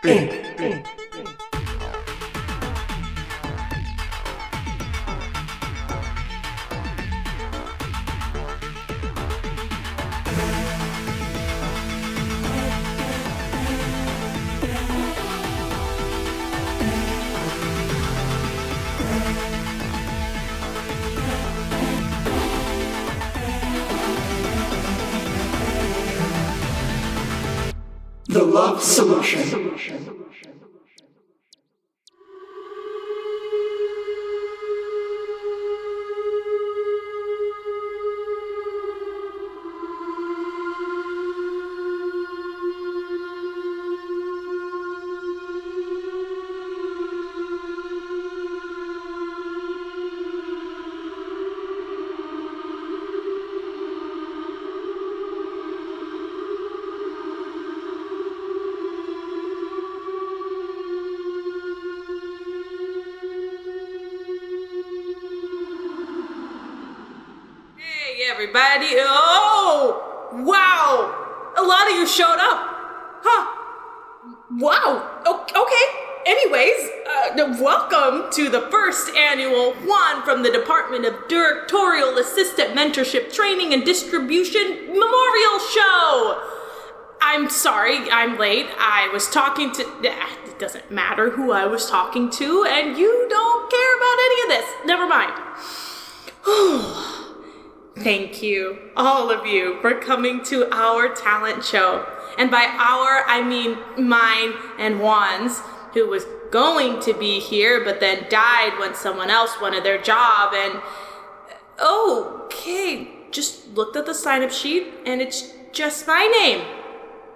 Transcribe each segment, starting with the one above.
The Love Solution. Everybody, oh, wow, a lot of you showed up, huh, wow, okay, anyways, welcome to the first annual Juan from the Department of Directorial Assistant Mentorship Training and Distribution Memorial Show. I'm sorry, I'm late. I was talking to, it doesn't matter who I was talking to, and you don't care about any of this, never mind. Thank you, all of you, for coming to our talent show. And by our, I mean mine and Juan's, who was going to be here, but then died when someone else wanted their job. And, okay, just looked at the sign-up sheet, and it's just my name.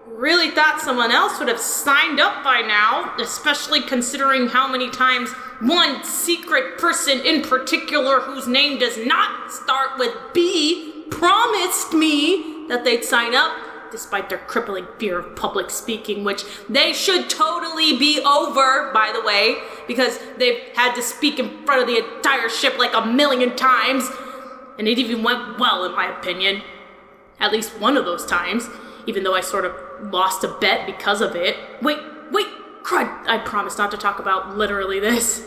Really thought someone else would have signed up by now, especially considering how many times one secret person in particular whose name does not start with B promised me that they'd sign up, despite their crippling fear of public speaking, which they should totally be over, by the way, because they've had to speak in front of the entire ship like 1,000,000 times, and it even went well, in my opinion. At least one of those times, even though I sort of lost a bet because of it. Wait, crud, I promise not to talk about literally this.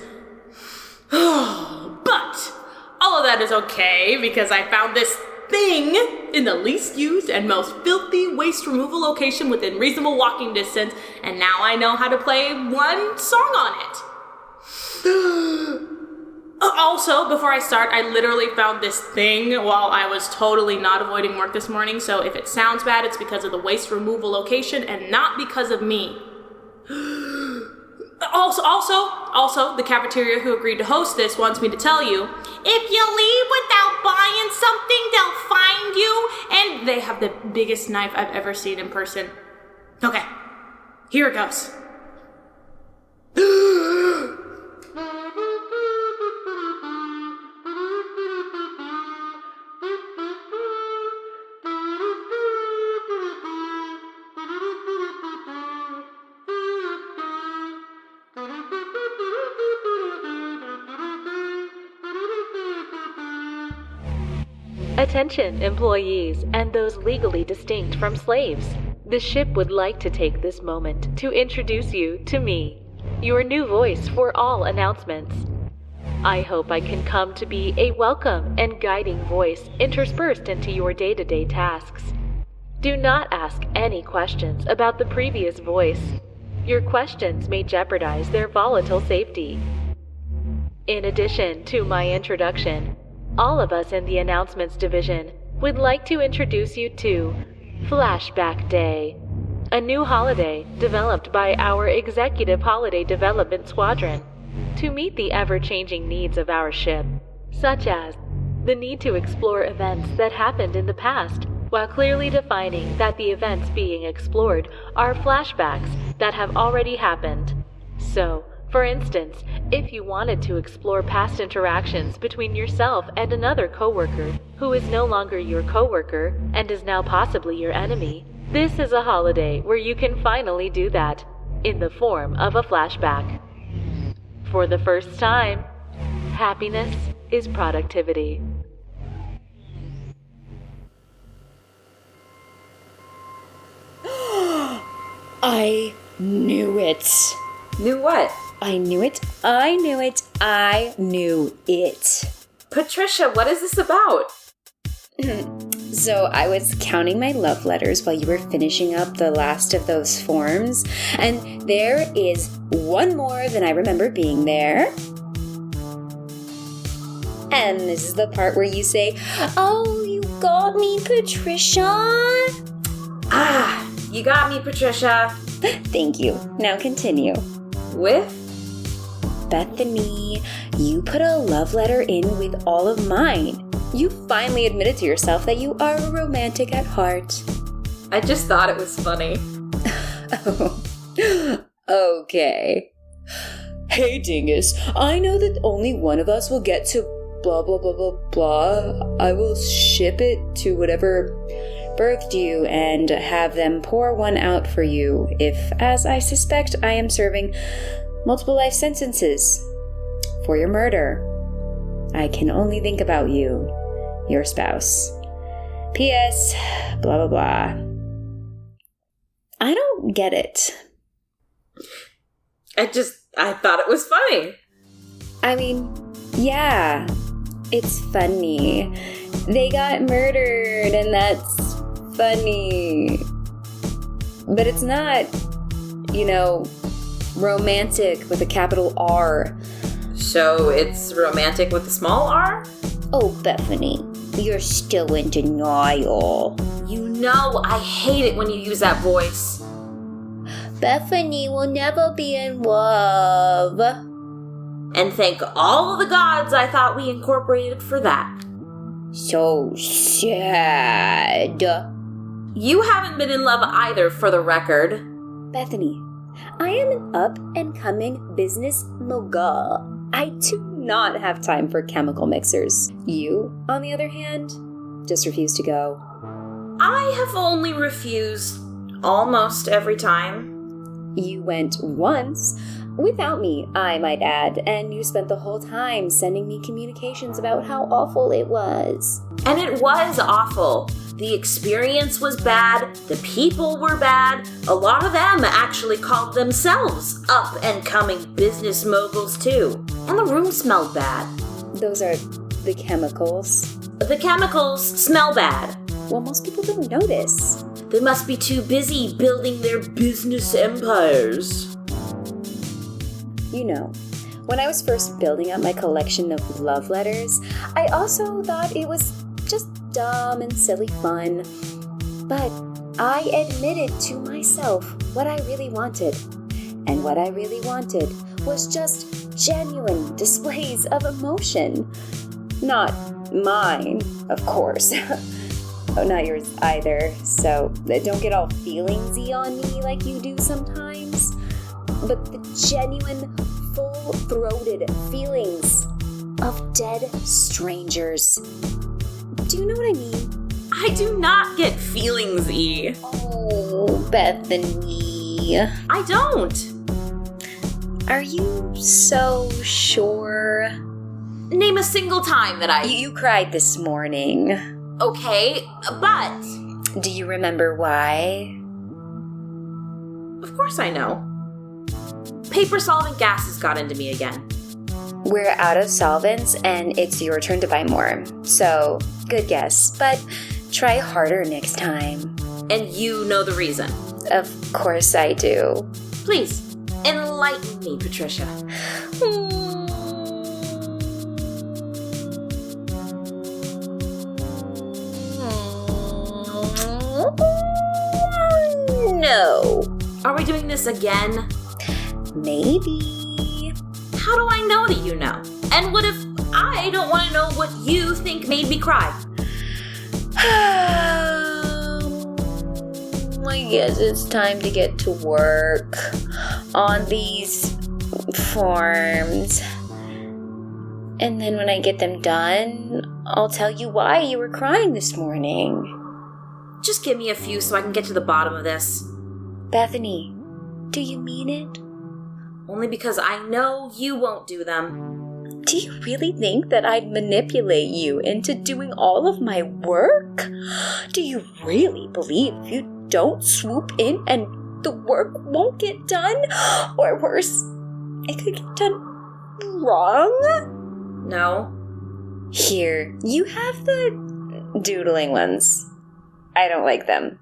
But all of that is okay, because I found this thing in the least used and most filthy waste removal location within reasonable walking distance, and now I know how to play one song on it. Also, before I start, I literally found this thing while I was totally not avoiding work this morning, so if it sounds bad, it's because of the waste removal location and not because of me. Also, the cafeteria who agreed to host this wants me to tell you, if you leave without buying something, they'll find you, and they have the biggest knife I've ever seen in person. Okay, here it goes. Attention, employees, and those legally distinct from slaves. The ship would like to take this moment to introduce you to me, your new voice for all announcements. I hope I can come to be a welcome and guiding voice interspersed into your day-to-day tasks. Do not ask any questions about the previous voice. Your questions may jeopardize their volatile safety. In addition to my introduction, all of us in the announcements division would like to introduce you to Flashback Day, a new holiday developed by our Executive Holiday Development Squadron to meet the ever-changing needs of our ship, such as the need to explore events that happened in the past, while clearly defining that the events being explored are flashbacks that have already happened. So, for instance, if you wanted to explore past interactions between yourself and another coworker who is no longer your coworker and is now possibly your enemy, this is a holiday where you can finally do that, in the form of a flashback. For the first time, happiness is productivity. I Knew it. Knew what? I knew it. I knew it. I knew it. Patricia, what is this about? So I was counting my love letters while you were finishing up the last of those forms, and there is one more than I remember being there. And this is the part where you say, "Oh, you got me, Patricia." Ah, you got me, Patricia. Thank you. Now continue. With? Bethany, you put a love letter in with all of mine. You finally admitted to yourself that you are romantic at heart. I just thought it was funny. Oh, okay. Hey, dingus, I know that only one of us will get to blah, blah, blah, blah, blah. I will ship it to whatever birthed you and have them pour one out for you if, as I suspect, I am serving multiple life sentences for your murder. I can only think about you, your spouse. P.S. blah, blah, blah. I don't get it. I thought it was funny. I mean, yeah, it's funny. They got murdered, and that's funny. But it's not, romantic with a capital R. So it's romantic with a small r? Oh, Bethany, you're still in denial. You know I hate it when you use that voice. Bethany will never be in love. And thank all of the gods I thought we incorporated for that. So sad. You haven't been in love either, for the record. Bethany, I am an up-and-coming business mogul. I do not have time for chemical mixers. You, on the other hand, just refuse to go. I have only refused almost every time. You went once, without me, I might add, and you spent the whole time sending me communications about how awful it was. And it was awful. The experience was bad, the people were bad, a lot of them actually called themselves up-and-coming business moguls too. And the room smelled bad. Those are the chemicals. The chemicals smell bad. Well, most people didn't notice. They must be too busy building their business empires. When I was first building up my collection of love letters, I also thought it was just dumb and silly fun. But I admitted to myself what I really wanted. And what I really wanted was just genuine displays of emotion. Not mine, of course. Oh, not yours either. So don't get all feelingsy on me like you do sometimes. But the genuine, full-throated feelings of dead strangers. Do you know what I mean? I do not get feelingsy. Oh, Bethany. I don't. Are you so sure? Name a single time that I... You cried this morning. Okay, but... Do you remember why? Of course I know. Paper-solvent gases got into me again. We're out of solvents, and it's your turn to buy more. So, good guess, but try harder next time. And you know the reason. Of course I do. Please, enlighten me, Patricia. No. Are we doing this again? Maybe. How do I know that you know? And what if I don't want to know what you think made me cry? I guess it's time to get to work on these forms. And then when I get them done, I'll tell you why you were crying this morning. Just give me a few so I can get to the bottom of this. Bethany, do you mean it? Only because I know you won't do them. Do you really think that I'd manipulate you into doing all of my work? Do you really believe if you don't swoop in and the work won't get done, or worse, it could get done wrong? No. Here, you have the doodling ones. I don't like them.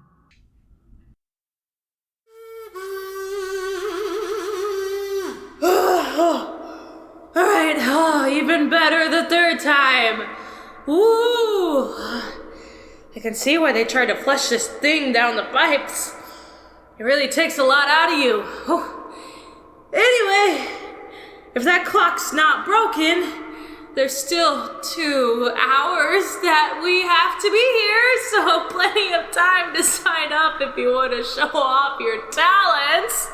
Alright, even better the third time. Woo! I can see why they tried to flush this thing down the pipes. It really takes a lot out of you. Anyway, if that clock's not broken, there's still 2 hours that we have to be here, so plenty of time to sign up if you want to show off your talents.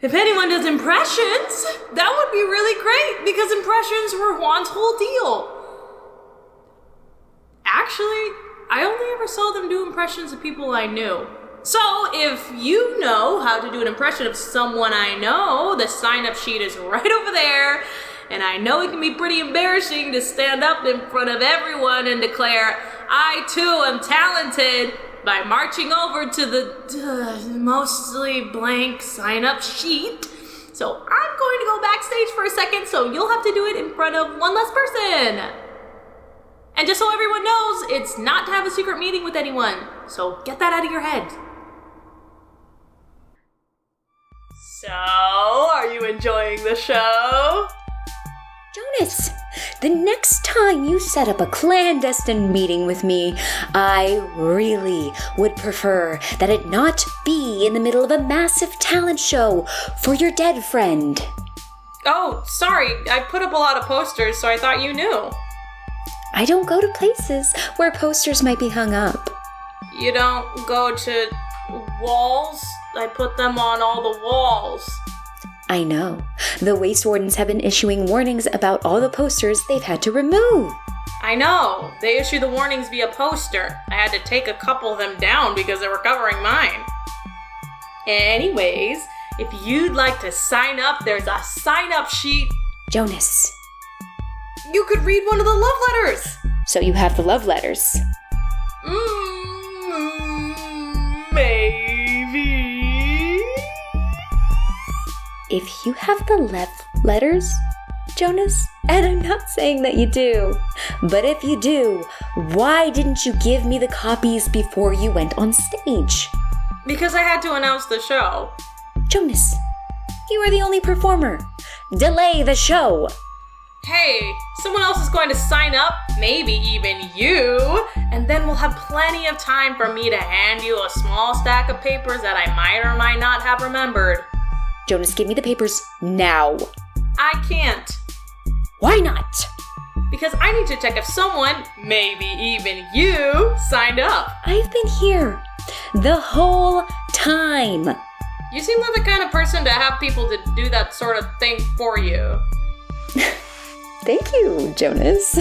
If anyone does impressions, that would be really great, because impressions were Juan's whole deal. Actually, I only ever saw them do impressions of people I knew. So, if you know how to do an impression of someone I know, the sign-up sheet is right over there, and I know it can be pretty embarrassing to stand up in front of everyone and declare, I too am talented, by marching over to the mostly blank sign-up sheet. So I'm going to go backstage for a second, so you'll have to do it in front of one less person. And just so everyone knows, it's not to have a secret meeting with anyone, so get that out of your head. So, are you enjoying the show? Jonas, the next time you set up a clandestine meeting with me, I really would prefer that it not be in the middle of a massive talent show for your dead friend. Oh, sorry, I put up a lot of posters, so I thought you knew. I don't go to places where posters might be hung up. You don't go to walls? I put them on all the walls. I know. The waste wardens have been issuing warnings about all the posters they've had to remove. I know. They issue the warnings via poster. I had to take a couple of them down because they were covering mine. Anyways, if you'd like to sign up, there's a sign-up sheet. Jonas. You could read one of the love letters. So you have the love letters. Maybe. If you have the letters, Jonas, and I'm not saying that you do, but if you do, why didn't you give me the copies before you went on stage? Because I had to announce the show. Jonas, you are the only performer. Delay the show. Hey, someone else is going to sign up, maybe even you, and then we'll have plenty of time for me to hand you a small stack of papers that I might or might not have remembered. Jonas, give me the papers now. I can't. Why not? Because I need to check if someone, maybe even you, signed up. I've been here the whole time. You seem like the kind of person to have people to do that sort of thing for you. Thank you, Jonas.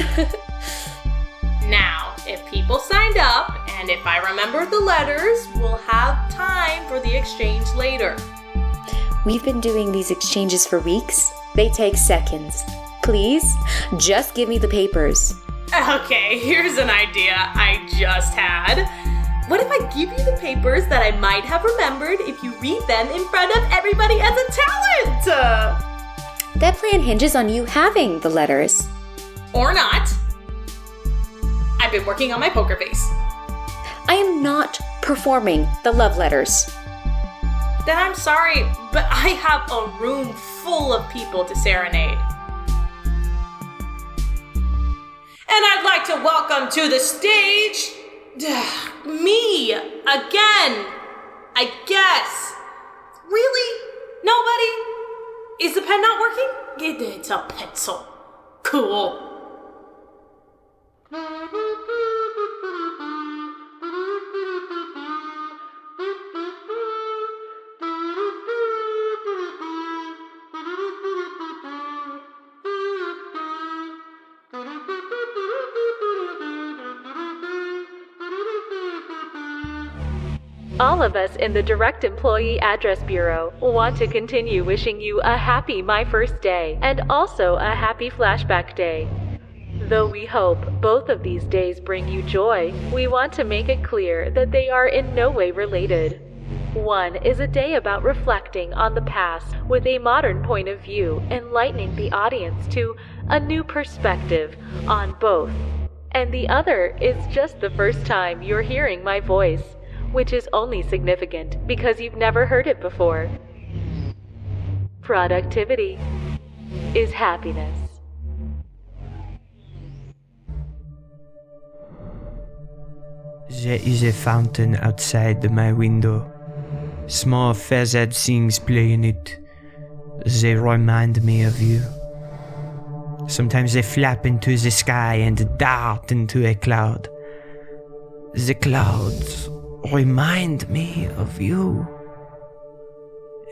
Now, if people signed up, and if I remember the letters, we'll have time for the exchange later. We've been doing these exchanges for weeks. They take seconds. Please, just give me the papers. Okay, here's an idea I just had. What if I give you the papers that I might have remembered if you read them in front of everybody as a talent? That plan hinges on you having the letters. Or not. I've been working on my poker face. I am not performing the love letters. Then I'm sorry, but I have a room full of people to serenade. And I'd like to welcome to the stage, me, again, I guess. Really? Nobody? Is the pen not working? It's a pencil. Cool. All of us in the Direct Employee Address Bureau want to continue wishing you a happy My First Day and also a happy Flashback Day. Though we hope both of these days bring you joy, we want to make it clear that they are in no way related. One is a day about reflecting on the past with a modern point of view, enlightening the audience to a new perspective on both. And the other is just the first time you're hearing my voice, which is only significant because you've never heard it before. Productivity is happiness. There is a fountain outside my window. Small feathered things play in it. They remind me of you. Sometimes they flap into the sky and dart into a cloud. The clouds remind me of you.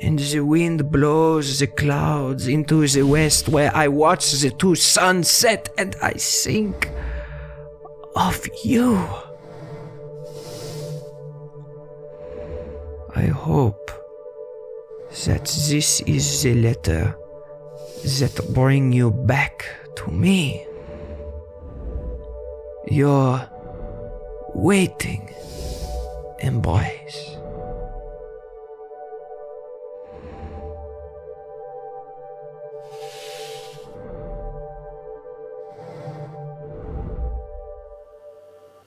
And the wind blows the clouds into the west where I watch the two suns set and I think of you. I hope that this is the letter that brings you back to me. Your waiting embrace.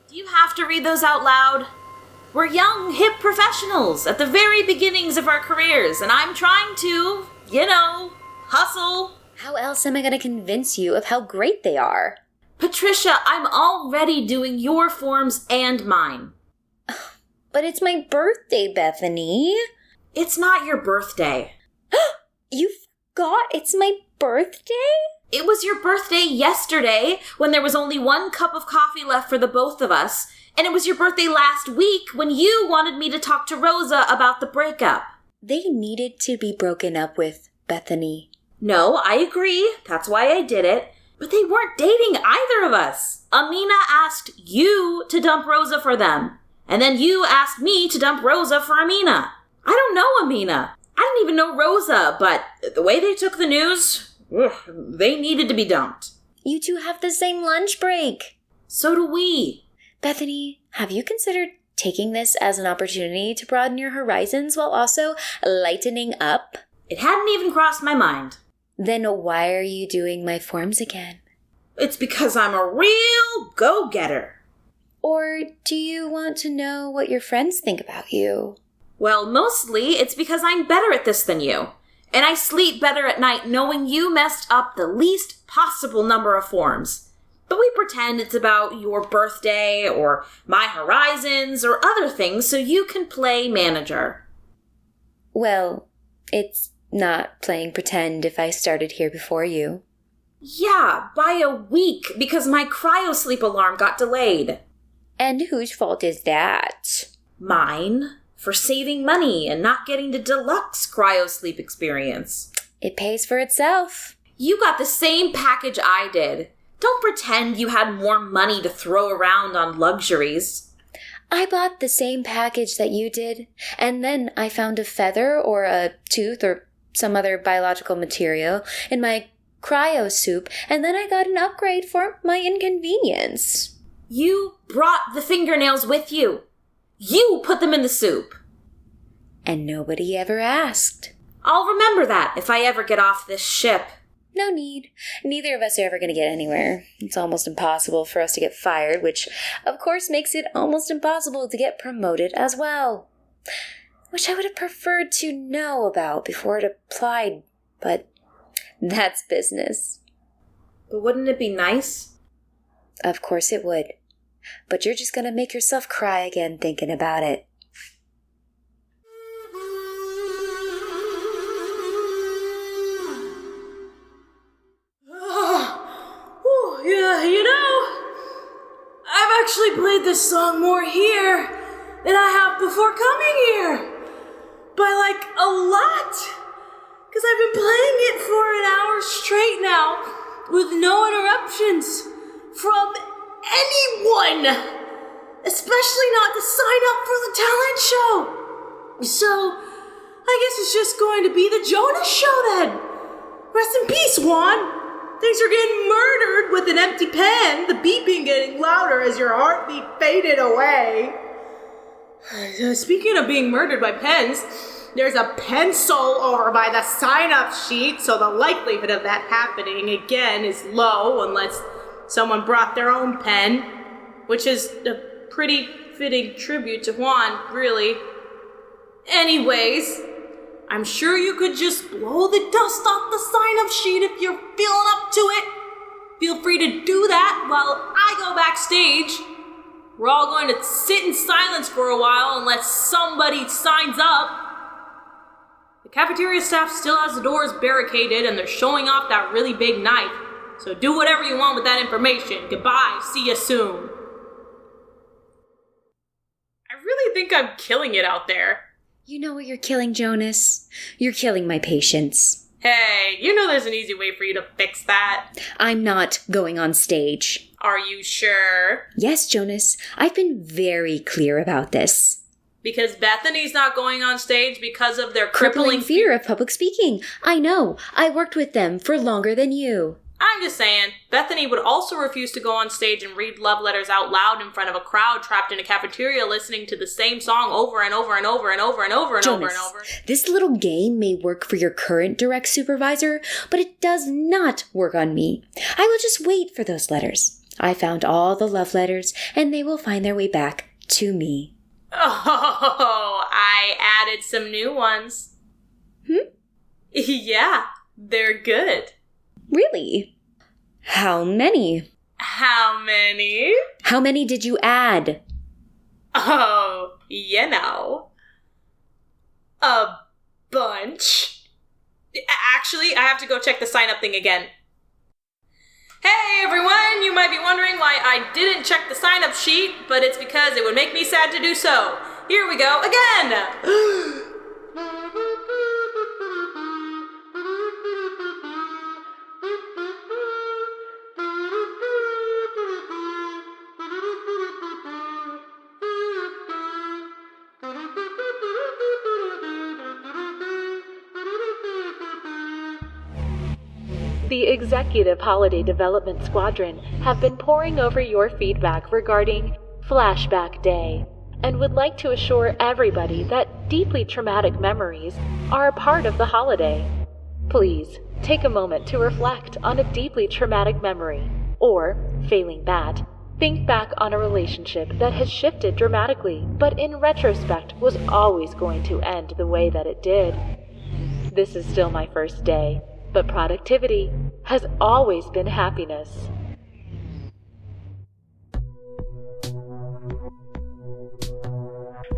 Do you have to read those out loud? We're young, hip professionals at the very beginnings of our careers, and I'm trying to, hustle. How else am I going to convince you of how great they are? Patricia, I'm already doing your forms and mine. But it's my birthday, Bethany. It's not your birthday. You forgot it's my birthday? It was your birthday yesterday when there was only 1 cup of coffee left for the both of us. And it was your birthday last week when you wanted me to talk to Rosa about the breakup. They needed to be broken up with, Bethany. No, I agree. That's why I did it. But they weren't dating either of us. Amina asked you to dump Rosa for them. And then you asked me to dump Rosa for Amina. I don't know Amina. I didn't even know Rosa, but the way they took the news, they needed to be dumped. You two have the same lunch break. So do we. Bethany, have you considered taking this as an opportunity to broaden your horizons while also lightening up? It hadn't even crossed my mind. Then why are you doing my forms again? It's because I'm a real go-getter. Or do you want to know what your friends think about you? Well, mostly it's because I'm better at this than you. And I sleep better at night knowing you messed up the least possible number of forms. But we pretend it's about your birthday or my horizons or other things so you can play manager. Well, it's not playing pretend if I started here before you. Yeah, by a week because my cryosleep alarm got delayed. And whose fault is that? Mine, for saving money and not getting the deluxe cryosleep experience. It pays for itself. You got the same package I did. Don't pretend you had more money to throw around on luxuries. I bought the same package that you did, and then I found a feather or a tooth or some other biological material in my cryo soup, and then I got an upgrade for my inconvenience. You brought the fingernails with you. You put them in the soup. And nobody ever asked. I'll remember that if I ever get off this ship. No need. Neither of us are ever going to get anywhere. It's almost impossible for us to get fired, which, of course, makes it almost impossible to get promoted as well. Which I would have preferred to know about before it applied, but that's business. But wouldn't it be nice? Of course it would. But you're just going to make yourself cry again thinking about it. I've actually played this song more here than I have before coming here. By a lot. Because I've been playing it for an hour straight now with no interruptions from anyone. Especially not to sign up for the talent show. So, I guess it's just going to be the Jonas show then. Rest in peace, Juan. Thanks for getting murdered with an empty pen, the beeping getting louder as your heartbeat faded away. Speaking of being murdered by pens, there's a pencil over by the sign-up sheet, so the likelihood of that happening again is low unless someone brought their own pen, which is a pretty fitting tribute to Juan, really. Anyways, I'm sure you could just blow the dust off the sign-up sheet if you're feeling up to it. Feel free to do that while I go backstage. We're all going to sit in silence for a while unless somebody signs up. The cafeteria staff still has the doors barricaded and they're showing off that really big knife. So do whatever you want with that information. Goodbye. See you soon. I really think I'm killing it out there. You know what you're killing, Jonas? You're killing my patience. Hey, you know there's an easy way for you to fix that. I'm not going on stage. Are you sure? Yes, Jonas. I've been very clear about this. Because Bethany's not going on stage because of their crippling fear of public speaking. I know. I worked with them for longer than you. I'm just saying, Bethany would also refuse to go on stage and read love letters out loud in front of a crowd trapped in a cafeteria listening to the same song over and over and over and over and over and Jonas, over and over. This little game may work for your current direct supervisor, but it does not work on me. I will just wait for those letters. I found all the love letters, and they will find their way back to me. Oh, I added some new ones. Yeah, they're good. Really? How many? How many? How many did you add? Oh, you know. A bunch. Actually, I have to go check the sign-up thing again. Hey everyone, you might be wondering why I didn't check the sign-up sheet, but it's because it would make me sad to do so. Here we go again! The Executive Holiday Development Squadron have been poring over your feedback regarding Flashback Day and would like to assure everybody that deeply traumatic memories are a part of the holiday. Please take a moment to reflect on a deeply traumatic memory, or, failing that, think back on a relationship that has shifted dramatically, but in retrospect was always going to end the way that it did. This is still my first day, but productivity has always been happiness.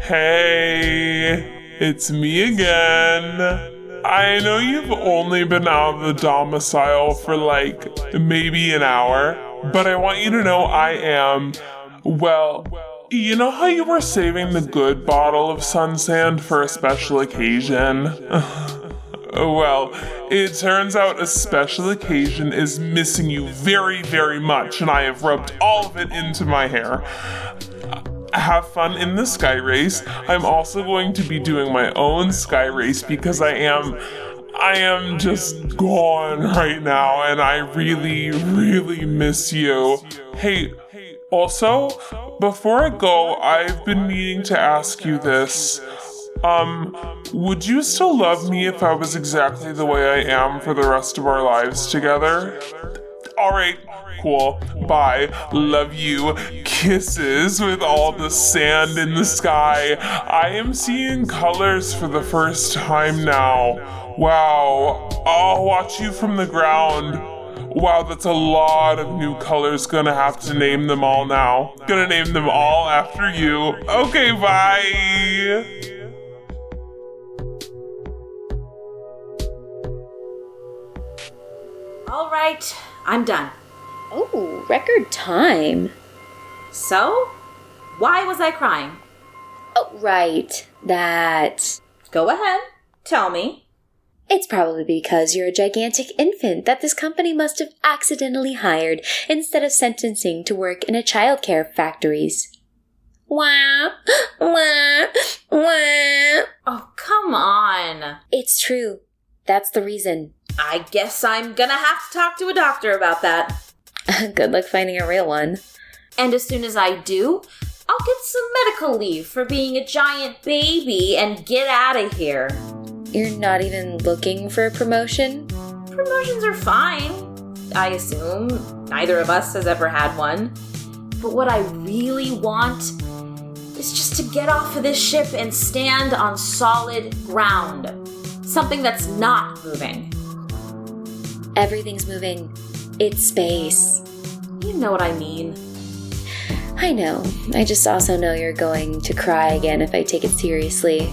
Hey, it's me again. I know you've only been out of the domicile for maybe an hour, but I want you to know I am, well, you know how you were saving the good bottle of sun sand for a special occasion? Well, it turns out a special occasion is missing you very, very much, and I have rubbed all of it into my hair. Have fun in the sky race. I'm also going to be doing my own sky race because I am just gone right now, and I really, really miss you. Hey, also, before I go, I've been meaning to ask you this. Would you still love me if I was exactly the way I am for the rest of our lives together? Alright, cool. Bye. Love you. Kisses with all the sand in the sky. I am seeing colors for the first time now. Wow. I'll watch you from the ground. Wow, that's a lot of new colors. Gonna have to name them all now. Gonna name them all after you. Okay, bye. All right, I'm done. Oh, record time. So, why was I crying? Oh, right. That. Go ahead, tell me. It's probably because you're a gigantic infant that this company must have accidentally hired instead of sentencing to work in a childcare factories. Wah, wah, wah. Oh, come on. It's true. That's the reason. I guess I'm gonna have to talk to a doctor about that. Good luck finding a real one. And as soon as I do, I'll get some medical leave for being a giant baby and get out of here. You're not even looking for a promotion? Promotions are fine, I assume. Neither of us has ever had one. But what I really want is just to get off of this ship and stand on solid ground. Something that's not moving. Everything's moving. It's space. You know what I mean. I know. I just also know you're going to cry again if I take it seriously.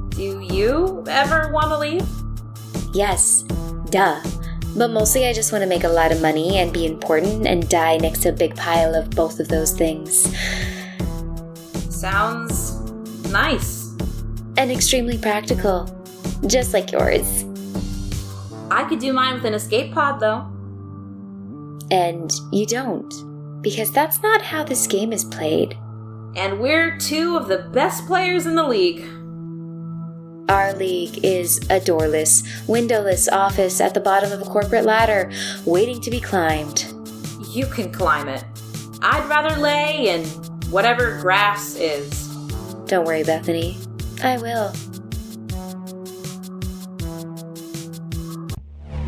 Do you ever want to leave? Yes. Duh. But mostly I just want to make a lot of money and be important and die next to a big pile of both of those things. Sounds nice. And extremely practical. Just like yours. I could do mine with an escape pod, though. And you don't. Because that's not how this game is played. And we're two of the best players in the league. Our league is a doorless, windowless office at the bottom of a corporate ladder, waiting to be climbed. You can climb it. I'd rather lay in whatever grass is. Don't worry, Bethany. I will.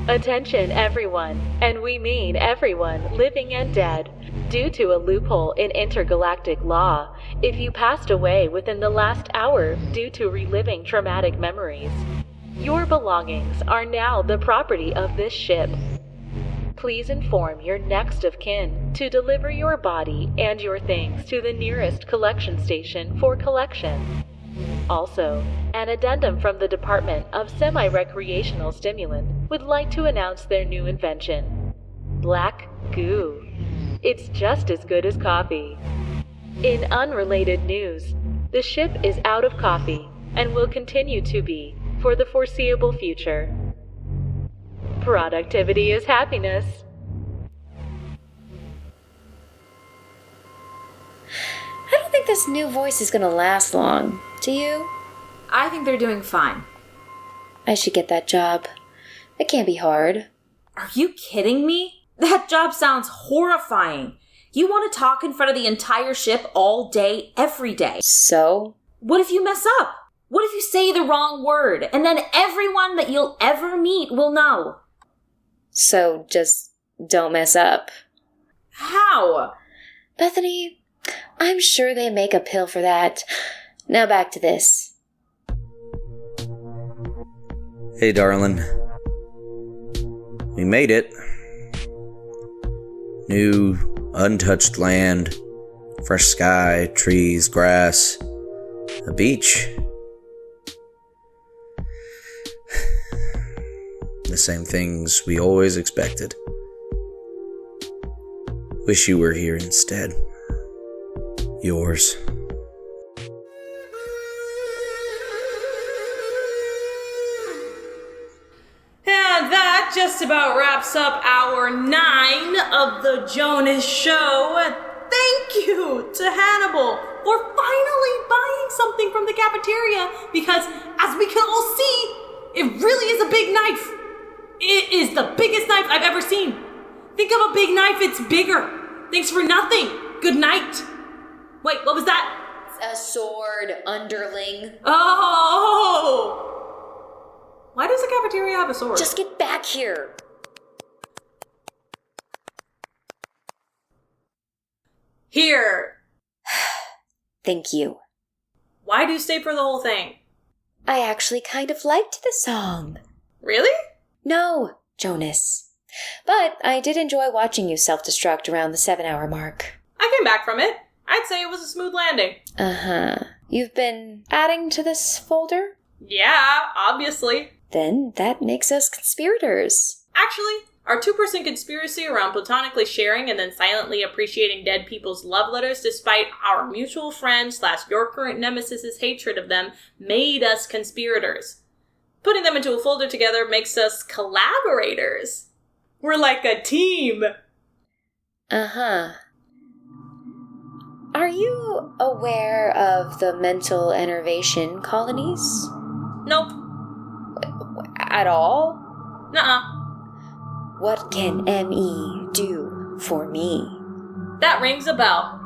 Attention everyone, and we mean everyone, living and dead. Due to a loophole in intergalactic law, if you passed away within the last hour due to reliving traumatic memories, your belongings are now the property of this ship. Please inform your next of kin to deliver your body and your things to the nearest collection station for collection. Also, an addendum from the Department of Semi-Recreational Stimulant would like to announce their new invention, black goo. It's just as good as coffee. In unrelated news, the ship is out of coffee and will continue to be for the foreseeable future. Productivity is happiness. I don't think this new voice is gonna last long. Do you? I think they're doing fine. I should get that job. It can't be hard. Are you kidding me? That job sounds horrifying. You want to talk in front of the entire ship all day, every day. So? What if you mess up? What if you say the wrong word, and then everyone that you'll ever meet will know? So just don't mess up. How? Bethany, I'm sure they make a pill for that. Now back to this. Hey, darling. We made it. New, untouched land, fresh sky, trees, grass, a beach. The same things we always expected. Wish you were here instead. Yours. And that just about wraps up hour 9 of the Jonas show. Thank you to Hannibal for finally buying something from the cafeteria because, as we can all see, it really is a big knife. It is the biggest knife I've ever seen. Think of a big knife, it's bigger. Thanks for nothing. Good night. Wait, what was that? A sword, underling. Oh! Why does the cafeteria have a sword? Just get back here. Here. Thank you. Why do you stay for the whole thing? I actually kind of liked the song. Really? No, Jonas. But I did enjoy watching you self-destruct around the 7-hour mark. I came back from it. I'd say it was a smooth landing. Uh-huh. You've been adding to this folder? Yeah, obviously. Then that makes us conspirators. Actually, our 2% conspiracy around platonically sharing and then silently appreciating dead people's love letters despite our mutual friend / your current nemesis's hatred of them made us conspirators. Putting them into a folder together makes us collaborators. We're like a team. Uh-huh. Are you aware of the mental enervation colonies? Nope. At all? Nuh-uh. What can ME do for me? That rings a bell.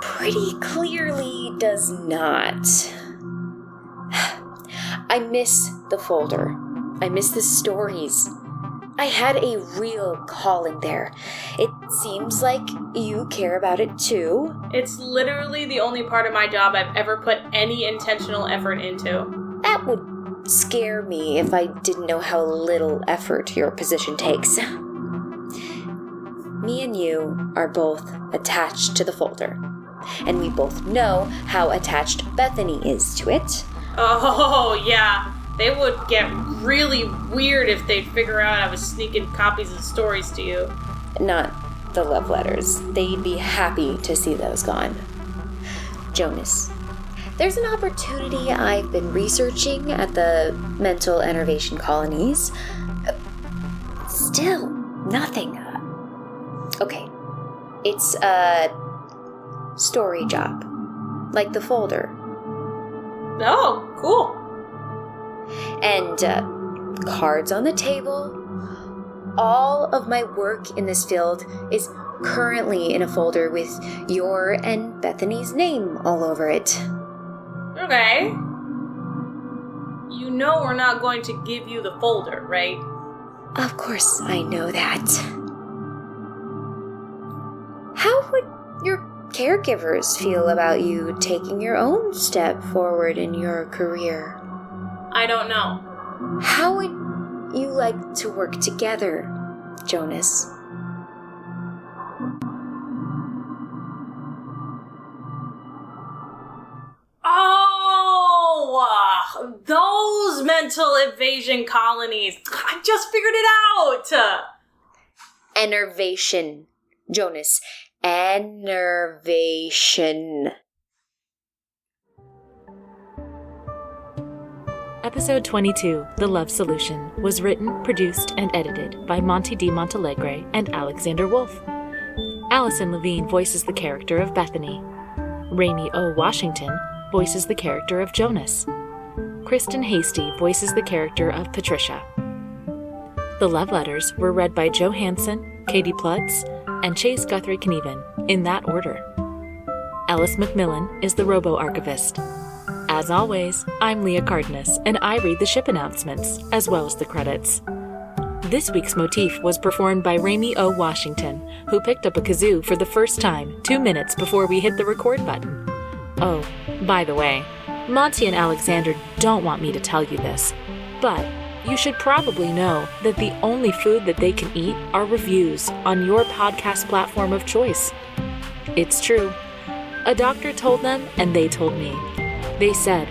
pretty clearly does not. I miss the folder. I miss the stories. I had a real calling there. It seems like you care about it too. It's literally the only part of my job I've ever put any intentional effort into. That would scare me if I didn't know how little effort your position takes. Me and you are both attached to the folder, and we both know how attached Bethany is to it. Oh, yeah. They would get really weird if they'd figure out I was sneaking copies of stories to you. Not the love letters. They'd be happy to see those gone. Jonas, there's an opportunity I've been researching at the mental enervation colonies. Still, nothing. Okay, it's a story job, like the folder. Oh, cool. And cards on the table. All of my work in this field is currently in a folder with your and Bethany's name all over it. Okay. You know we're not going to give you the folder, right? Of course I know that. How would your caregivers feel about you taking your own step forward in your career? I don't know. How would you like to work together, Jonas? Oh, those mental evasion colonies. I just figured it out. Enervation, Jonas. Enervation. Episode 22, The Love Solution, was written, produced, and edited by Monte D, Monteleagre and Alexander Wolfe. Allyson Levine voices the character of Bethany. Raimy O. Washington voices the character of Jonas. Kristen Hasty voices the character of Patricia. The love letters were read by Joe Hanson, Katie Ploetz, and Chase Guthrie Knueven, in that order. Ellis MacMillan is the Robo-Archivist. As always, I'm Leah Cardenas, and I read the ship announcements, as well as the credits. This week's motif was performed by Raimy O. Washington, who picked up a kazoo for the first time 2 minutes before we hit the record button. Oh, by the way, Monty and Alexander don't want me to tell you this, but you should probably know that the only food that they can eat are reviews on your podcast platform of choice. It's true. A doctor told them, and they told me. They said,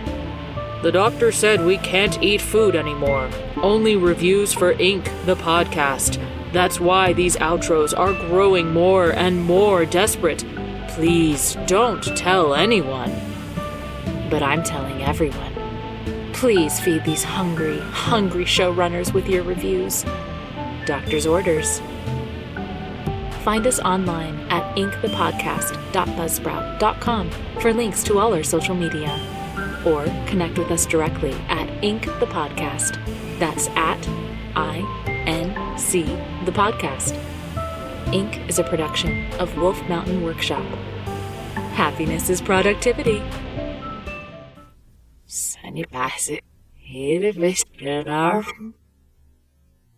"The doctor said we can't eat food anymore. Only reviews for Ink, the podcast. That's why these outros are growing more and more desperate. Please don't tell anyone." But I'm telling everyone. Please feed these hungry, hungry showrunners with your reviews. Doctor's orders. Find us online at inkthepodcast.buzzsprout.com for links to all our social media. Or connect with us directly at Ink the Podcast. That's at INC the Podcast. Ink is a production of Wolf Mountain Workshop. Happiness is productivity. Sunny Bassett, here to